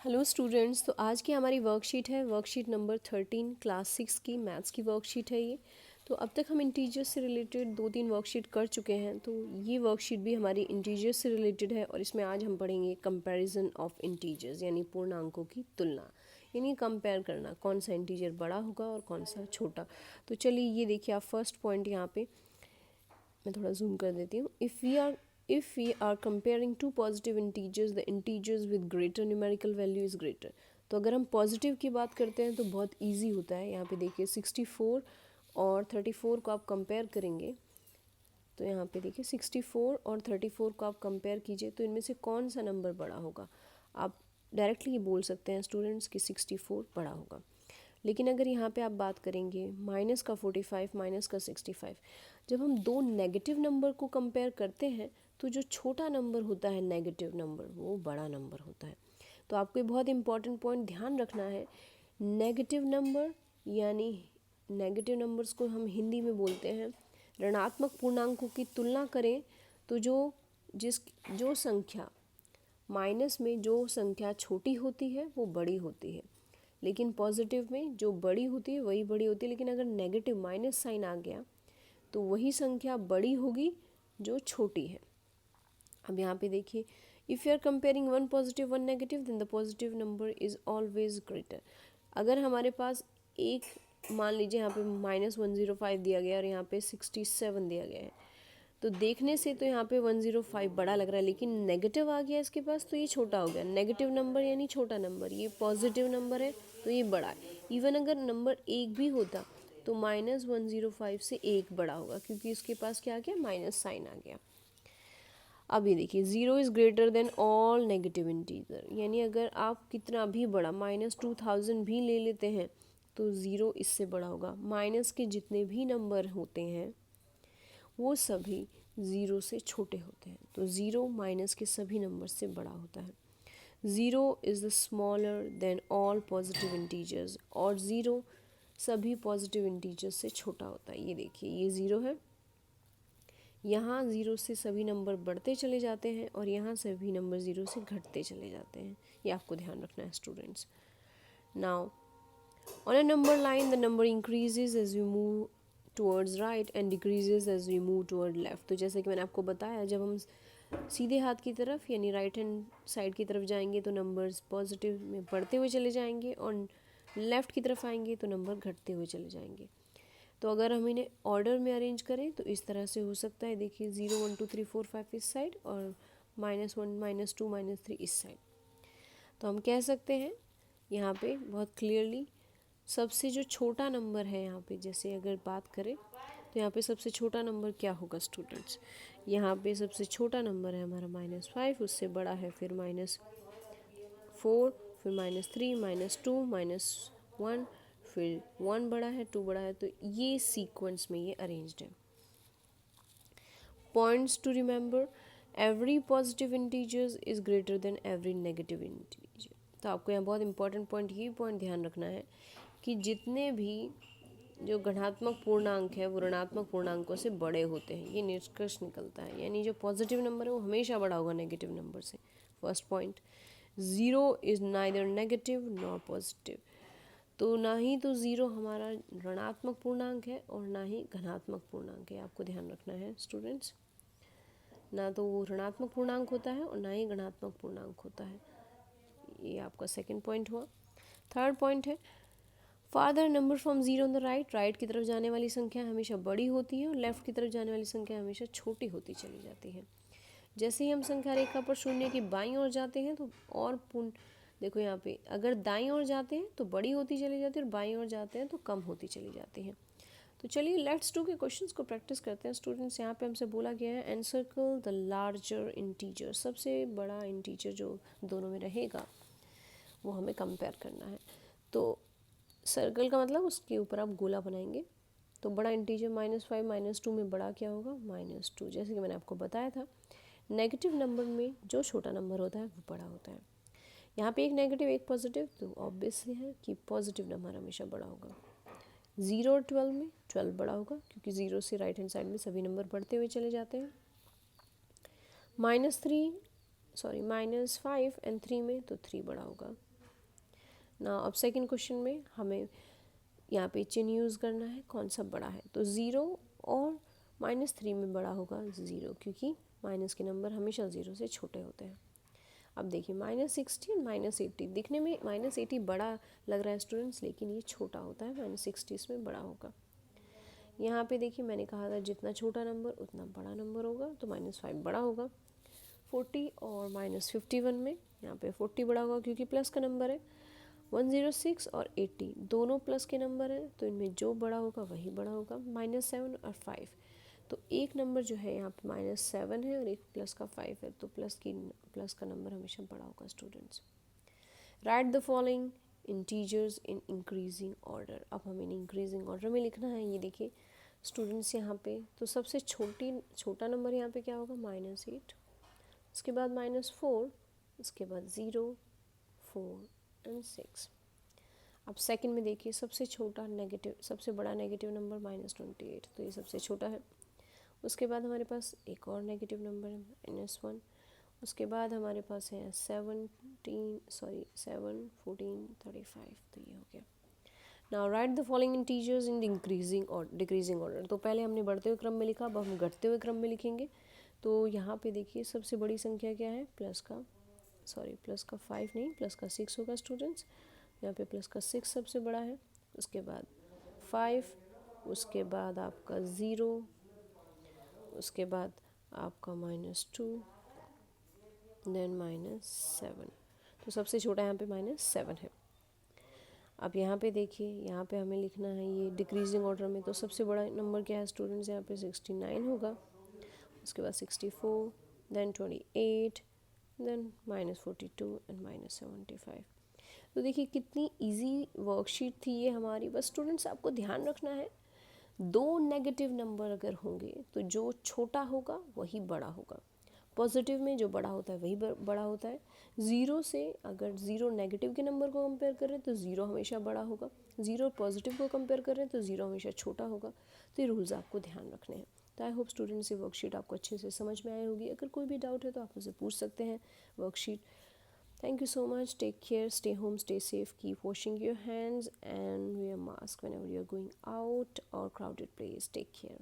Hello students, तो आज की हमारी वर्कशीट है वर्कशीट नंबर 13 क्लास 6 की मैथ्स की वर्कशीट है ये। तो अब तक हम इंटीजर्स से रिलेटेड 2-3 वर्कशीट कर चुके हैं, तो ये वर्कशीट भी हमारी इंटीजर्स से रिलेटेड है और इसमें आज हम पढ़ेंगे कंपैरिजन ऑफ इंटीजर्स, यानी पूर्णांकों की तुलना, यानी कंपेयर करना कौन सा इंटीजर बड़ा होगा और कौन सा छोटा। तो चलिए ये देखिए, आप फर्स्ट पॉइंट यहाँ पे मैं थोड़ा जूम कर देती हूँ। If we are comparing two positive integers, the integers with greater numerical value is greater। तो अगर हम पॉजिटिव की बात करते हैं तो बहुत इजी होता है। यहाँ पे देखिए 64 और 34 को आप कंपेयर करेंगे, तो यहाँ पे देखिए 64 और 34 को आप कंपेयर कीजिए, तो इनमें से कौन सा नंबर बड़ा होगा। आप डायरेक्टली बोल सकते हैं स्टूडेंट्स कि 64 बड़ा होगा। लेकिन अगर यहाँ पे आप बात करेंगे माइनस का 45 माइनस का 65, जब हम दो नेगेटिव नंबर को कंपेयर करते हैं तो जो छोटा नंबर होता है नेगेटिव नंबर, वो बड़ा नंबर होता है। तो आपको ये बहुत इंपॉर्टेंट पॉइंट ध्यान रखना है। नेगेटिव नंबर यानी नेगेटिव नंबर्स को हम हिंदी में बोलते हैं ऋणात्मक पूर्णांकों की तुलना करें तो जो संख्या माइनस में जो संख्या छोटी होती है वो बड़ी होती है, लेकिन पॉजिटिव में जो बड़ी होती है वही बड़ी होती है। लेकिन अगर नेगेटिव माइनस साइन आ गया तो वही संख्या बड़ी होगी जो छोटी है। अब यहाँ पे देखिए, if you are comparing one positive one negative then the positive number is always greater. अगर हमारे पास एक, मान लीजिए यहाँ पे -105 दिया गया और यहाँ पे 67 दिया गया है, तो देखने से तो यहाँ पे 105 बड़ा लग रहा है, लेकिन नेगेटिव आ गया इसके पास तो ये छोटा हो गया। नेगेटिव नंबर यानी छोटा नंबर, ये पॉजिटिव नंबर है तो ये बड़ा है। इवन अगर नंबर एक भी होता तो -105 से एक बड़ा होगा, क्योंकि इसके पास क्या आ गया, माइनस साइन आ गया। अब ये देखिए, 0 is greater than all negative integer, यानी अगर आप कितना भी बड़ा -2000 भी ले लेते हैं तो 0 इससे बड़ा होगा। माइनस के जितने भी नंबर होते हैं वो सभी 0 से छोटे होते हैं, तो 0 माइनस के सभी नंबर से बड़ा होता है। 0 is the smaller than all positive integers, और 0 सभी पॉजिटिव इंटीजर्स से छोटा होता है। ये देखिए, ये 0 है, यहाँ 0 से सभी नंबर बढ़ते चले जाते हैं और यहाँ सभी नंबर 0 से घटते चले जाते हैं। ये आपको ध्यान रखना है students. Now on a number line the number increases as you move towards right and decreases as you move toward left. तो जैसे कि मैंने आपको बताया, जब हम सीधे हाथ की तरफ यानी राइट हैंड साइड की तरफ जाएंगे तो नंबर्स पॉजिटिव में बढ़ते हुए चले जाएंगे, और लेफ़्ट की तरफ आएंगे तो नंबर घटते हुए चले जाएंगे। तो अगर हम इन्हें ऑर्डर में अरेंज करें तो इस तरह से हो सकता है। देखिए 0 1 2 3 4 5 इस साइड और -1 -2 -3 इस साइड। तो हम कह सकते हैं यहाँ पे बहुत क्लियरली सबसे जो छोटा नंबर है, यहाँ पे जैसे अगर बात करें तो यहाँ पे सबसे छोटा नंबर क्या होगा स्टूडेंट्स। यहाँ पे सबसे छोटा नंबर है हमारा -5, उससे बड़ा है फिर -4, फिर -3 -2 -1, फिर 1 बड़ा है, 2 बड़ा है। तो ये सीक्वेंस में ये अरेंज्ड है। Points to remember, every positive integers is greater than every negative integer. तो आपको यहाँ बहुत इंपॉर्टेंट पॉइंट ये पॉइंट ध्यान रखना है कि जितने भी जो घनात्मक पूर्णांक है वो ऋणात्मक पूर्णांकों से बड़े होते हैं, ये निष्कर्ष निकलता है। यानी जो पॉजिटिव नंबर है वो हमेशा बड़ा होगा नेगेटिव नंबर से। First point, 0 is neither negative nor positive. तो ना ही तो 0 हमारा ऋणात्मक पूर्णांक है और ना ही धनात्मक पूर्णांक है। आपको ध्यान रखना है स्टूडेंट्स, ना तो वो ऋणात्मक पूर्णांक होता है और ना ही धनात्मक पूर्णांक होता है। ये आपका सेकंड पॉइंट हुआ। थर्ड पॉइंट है, father number from 0 on the right, right की तरफ जाने वाली संख्या हमेशा बड़ी होती है और लेफ्ट की तरफ जाने वाली संख्या हमेशा छोटी होती चली जाती है। जैसे ही हम संख्या रेखा पर शून्य की बाईं ओर जाते हैं तो और पूर्ण, देखो यहाँ पे अगर दाईं ओर जाते हैं तो बड़ी होती चली जाती है और बाईं ओर जाते हैं तो कम होती चली जाती है। तो चलिए लेट्स डू के क्वेश्चंस को प्रैक्टिस करते हैं स्टूडेंट्स। यहाँ पे हमसे बोला गया है एनसर्कल द लार्जर इंटीजर, सबसे बड़ा इंटीजर जो दोनों में रहेगा वो हमें कंपेयर करना है। तो सर्कल का मतलब उसके ऊपर आप गोला बनाएंगे। तो बड़ा इंटीजर -5 -2 में बड़ा क्या होगा, -2। जैसे कि मैंने आपको बताया था, नेगेटिव नंबर में जो छोटा नंबर होता है वो बड़ा होता है। यहाँ पे एक नेगेटिव एक पॉजिटिव, तो ऑब्वियस है कि पॉजिटिव नंबर हमेशा बड़ा होगा। 0 और 12 में 12 बड़ा होगा, क्योंकि 0 से राइट हैंड साइड में सभी नंबर बढ़ते हुए चले जाते हैं। -5 एंड 3 में तो 3 बड़ा होगा। ना अब सेकंड क्वेश्चन में हमें यहाँ पे चिन्ह यूज़ करना है, कौन सा बड़ा है, तो 0 और -3 में बड़ा होगा 0, क्योंकि माइनस के नंबर हमेशा 0 से छोटे होते हैं। अब देखिए -60 -80, दिखने में -80 बड़ा लग रहा है स्टूडेंट्स, लेकिन ये छोटा होता है, -60 इसमें बड़ा होगा। यहाँ पे देखिए मैंने कहा था जितना छोटा नंबर उतना बड़ा नंबर होगा, तो -5 बड़ा होगा। 40 और -51 में यहाँ पे 40 बड़ा होगा क्योंकि प्लस का नंबर है। 106 और 80 दोनों प्लस के नंबर हैं, तो इनमें जो बड़ा होगा वही बड़ा होगा। -7 और 5, तो एक नंबर जो है यहाँ पे -7 है और एक प्लस का 5 है, तो प्लस का नंबर हमेशा बड़ा होगा students. Right the following integers in increasing order. अब हमें इंक्रीजिंग ऑर्डर में लिखना है। ये देखिए स्टूडेंट्स यहाँ पे, तो सबसे छोटा नंबर यहाँ पे क्या होगा, -8, उसके बाद -4, उसके बाद 0, 4 एंड 6। अब सेकंड में देखिए सबसे बड़ा नेगेटिव नंबर -28, तो ये सबसे छोटा है। उसके बाद हमारे पास एक और नेगेटिव नंबर है -1, उसके बाद हमारे पास है 7, 14, 35, तो ये हो गया। Now right the following integers in increasing और डिक्रीजिंग ऑर्डर। तो पहले हमने बढ़ते हुए क्रम में लिखा, अब हम घटते हुए क्रम में लिखेंगे। तो यहाँ पे देखिए सबसे बड़ी संख्या क्या है, प्लस का 5 नहीं, प्लस का 6 होगा स्टूडेंट्स। यहाँ पे प्लस का 6 सबसे बड़ा है, उसके बाद 5, उसके बाद आपका 0, उसके बाद आपका -2, देन -7, तो सबसे छोटा यहाँ पे -7 है। अब यहाँ पे देखिए, यहाँ पे हमें लिखना है ये डिक्रीजिंग ऑर्डर में, तो सबसे बड़ा नंबर क्या है स्टूडेंट्स, यहाँ पे 69 होगा, उसके बाद 64, देन 28, देन -42 एंड -75। तो देखिए कितनी इजी वर्कशीट थी ये हमारी। बस स्टूडेंट्स आपको ध्यान रखना है, 2 नेगेटिव नंबर अगर होंगे तो जो छोटा होगा वही बड़ा होगा। पॉजिटिव में जो बड़ा होता है वही बड़ा होता है। ज़ीरो से अगर ज़ीरो नेगेटिव के नंबर को कंपेयर कर रहे हैं तो ज़ीरो हमेशा बड़ा होगा, ज़ीरो पॉजिटिव को कंपेयर कर रहे हैं तो ज़ीरो हमेशा छोटा होगा। तो ये रूल्स आपको ध्यान रखने हैं। तो आई होप स्टूडेंट्स ये वर्कशीट आपको अच्छे से समझ में आई होगी। अगर कोई भी डाउट है तो आप मुझसे पूछ सकते हैं worksheet. Thank you so much. Take care. Stay home. Stay safe. Keep washing your hands and wear mask whenever you're going out or crowded place. Take care.